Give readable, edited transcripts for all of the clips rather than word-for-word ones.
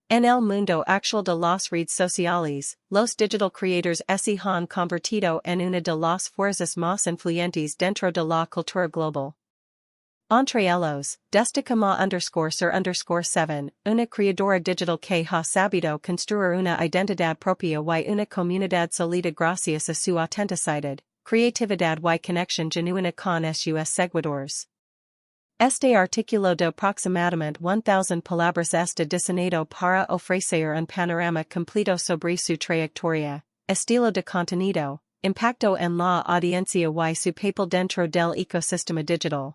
En el mundo actual de las redes sociales, los digital creators se han convertido en una de las fuerzas más influyentes dentro de la cultura global. Entre ellos, destaca ma_ser_7, una creadora digital que ha sabido construir una identidad propia y una comunidad sólida gracias a su autenticidad, creatividad y conexión genuina con sus seguidores. Este artículo de aproximadamente 1000 palabras está diseñado para ofrecer un panorama completo sobre su trayectoria, estilo de contenido, impacto en la audiencia y su papel dentro del ecosistema digital.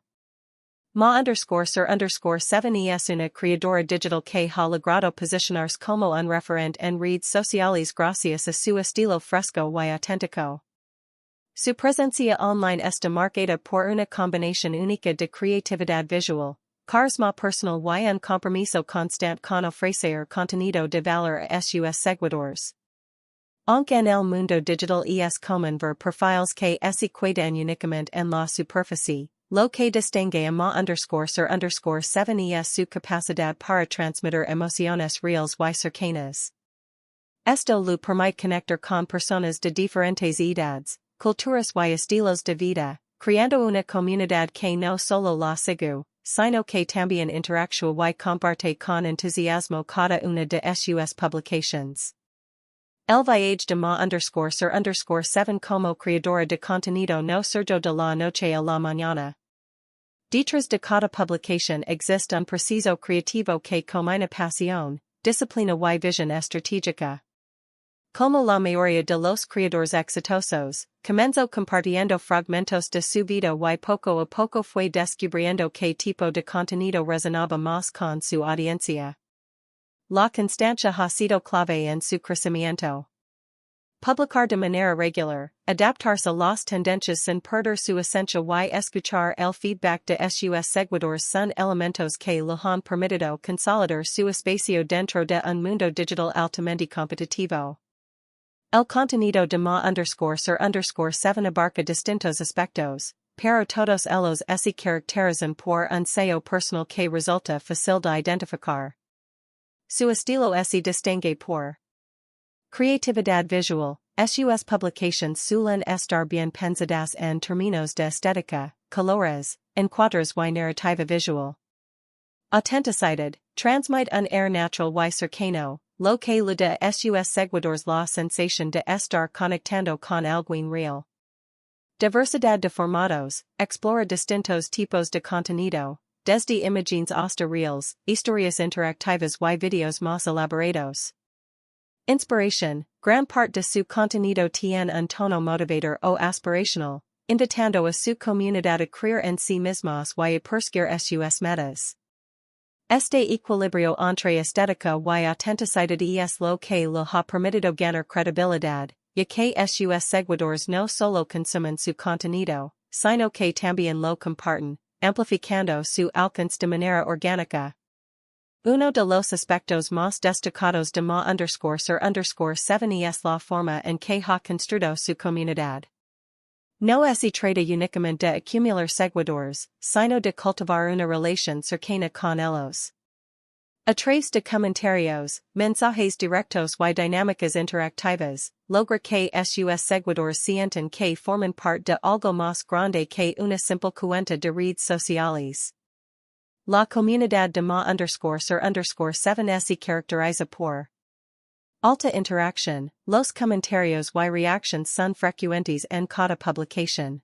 Ma_ser_7 es una creadora digital que ha logrado posicionarse como un referente en redes sociales gracias a su estilo fresco y auténtico. Su presencia online está marcada por una combinación única de creatividad visual, carisma personal y un compromiso constante con ofrecer contenido de valor a sus seguidores. Aunque en el mundo digital es común ver perfiles que se quedan únicamente en la superficie, lo que distingue a ma_ser_7 es su capacidad para transmitir emociones reales y cercanas. Esto lo permite conectar con personas de diferentes edades, culturas y estilos de vida, creando una comunidad que no solo la sigue, sino que también interactúa y comparte con entusiasmo cada una de sus publications. El viaje de ma_ser_7 como creadora de contenido no surgió de la noche a la mañana. Detrás de cada publicación existe un proceso creativo que combina pasión, disciplina y visión estratégica. Como la mayoría de los creadores exitosos, comenzó compartiendo fragmentos de su vida y poco a poco fue descubriendo qué tipo de contenido resonaba más con su audiencia. La constancia ha sido clave en su crecimiento. Publicar de manera regular, adaptarse a las tendencias sin perder su esencia y escuchar el feedback de sus seguidores son elementos que le han permitido consolidar su espacio dentro de un mundo digital altamente competitivo. El contenido de ma_ser_7 abarca distintos aspectos, pero todos ellos se caracterizan por un sello personal que resulta fácil de identificar. Su estilo se distingue por creatividad visual. Sus publications suelen estar bien pensadas en términos de estética, colores, encuadres y narrativa visual. Autenticidad, transmite un air natural y cercano, lo que le da a sus seguidores la sensación de estar conectando con alguien real. Diversidad de formatos, explora distintos tipos de contenido, desde imágenes hasta reels, historias interactivas y videos más elaborados. Inspiración, gran parte de su contenido tiene un tono motivador o aspirational, invitando a su comunidad a creer en sí mismos y a perseguir sus metas. Este equilibrio entre estética y autenticidad es lo que le ha permitido ganar credibilidad, ya que sus seguidores no solo consumen su contenido, sino que también lo comparten, amplificando su alcance de manera orgánica. Uno de los aspectos más destacados de ma_ser_7 es la forma en que ha construido su comunidad. No se trata únicamente de acumular seguidores, sino de cultivar una relación cercana con ellos. A través de comentarios, mensajes directos y dinámicas interactivas, logra que sus seguidores sientan que forman parte de algo más grande que una simple cuenta de redes sociales. La comunidad de ma_ser_7 se caracteriza por alta interacción, los comentarios y reacciones son frecuentes en cada publicación.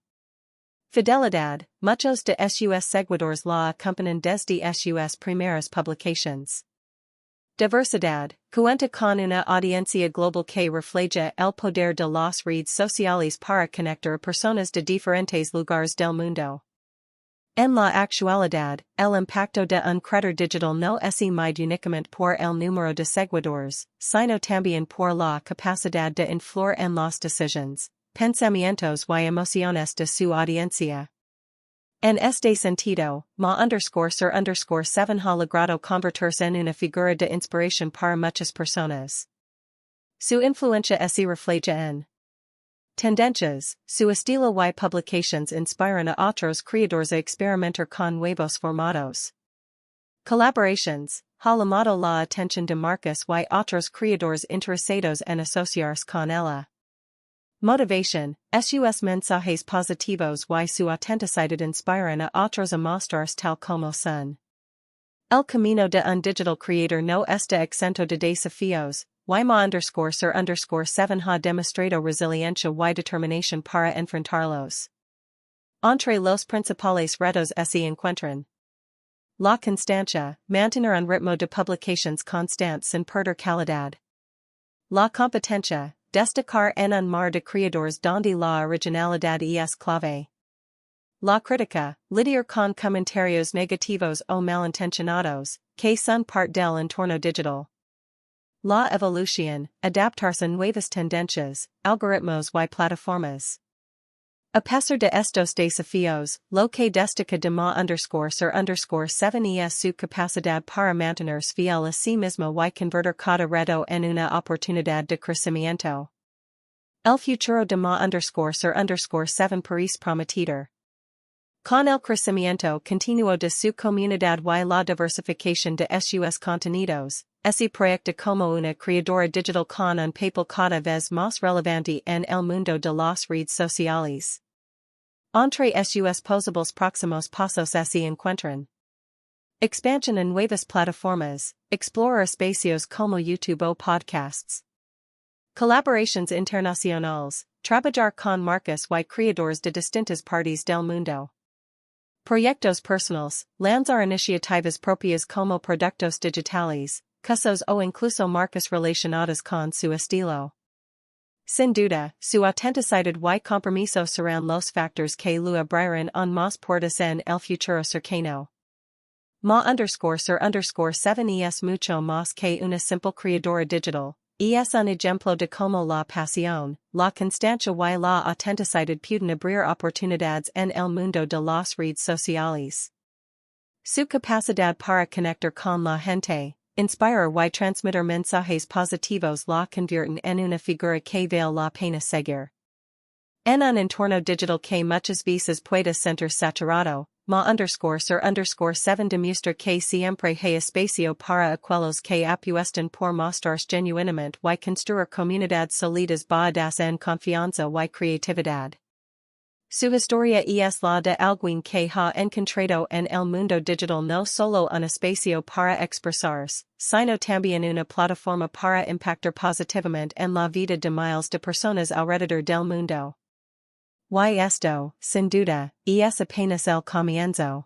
Fidelidad, muchos de sus seguidores la acompañan desde sus primeras publicaciones. Diversidad, cuenta con una audiencia global que refleja el poder de las redes sociales para conectar personas de diferentes lugares del mundo. En la actualidad, el impacto de un creador digital no es mide únicamente por el número de seguidores, sino también por la capacidad de influir en las decisiones, pensamientos y emociones de su audiencia. En este sentido, ma_ser_7 ha logrado convertirse en una figura de inspiración para muchas personas. Su influencia se refleja en tendencias, su estilo y publications inspiran a otros creadores a experimentar con nuevos formatos. Colaboraciones, ha llamado la atención de marcas y otros creadores interesados en asociarse con ella. Motivation, sus mensajes positivos y su autenticidad inspiran a otros a mostrarse tal como son. El camino de un digital creator no está exento de desafíos, y ma_ser_7 ha demostrado resiliencia y determinación para enfrentarlos. Entre los principales retos se encuentran la constancia, mantener un ritmo de publicaciones constante sin perder calidad. La competencia, destacar en un mar de creadores donde la originalidad es clave. La crítica, lidiar con comentarios negativos o malintencionados, que son parte del entorno digital. La evolución, adaptarse a nuevas tendencias, algoritmos y plataformas. A pesar de estos desafíos, lo que destaca de ma_ser_7 es su capacidad para mantenerse fiel a sí mismo y convertir cada reto en una oportunidad de crecimiento. El futuro de ma_ser_7 parece prometedor. Con el crecimiento continuo de su comunidad y la diversificación de sus contenidos, se proyecta como una creadora digital con un papel cada vez más relevante en el mundo de las redes sociales. Entre sus posibles próximos pasos se encuentran expansión en nuevas plataformas, explorar espacios como YouTube o podcasts. Colaboraciones internacionales, trabajar con marcas y creadores de distintas partes del mundo. Proyectos personales, lanzar iniciativas propias como productos digitales, cursos o incluso marcas relacionadas con su estilo. Sin duda, su autenticidad y compromiso serán los factores que lo abrirán en más puertas en el futuro cercano. Ma_ser_7 es mucho más que una simple creadora digital, es un ejemplo de cómo la pasión, la constancia y la autenticidad pueden abrir oportunidades en el mundo de las redes sociales. Su capacidad para conectar con la gente, inspirar y transmitir mensajes positivos la convierten en una figura que vale la pena seguir. En un entorno digital que muchas veces puede sentir saturado, ma_ser_7 demuestra que siempre hay espacio para aquellos que apuestan por mostrarse genuinamente y construir comunidades sólidas basadas en confianza y creatividad. Su historia es la de alguien que ha encontrado en el mundo digital no solo un espacio para expresarse, sino también una plataforma para impactar positivamente en la vida de miles de personas alrededor del mundo. Y esto, sin duda, es apenas el comienzo.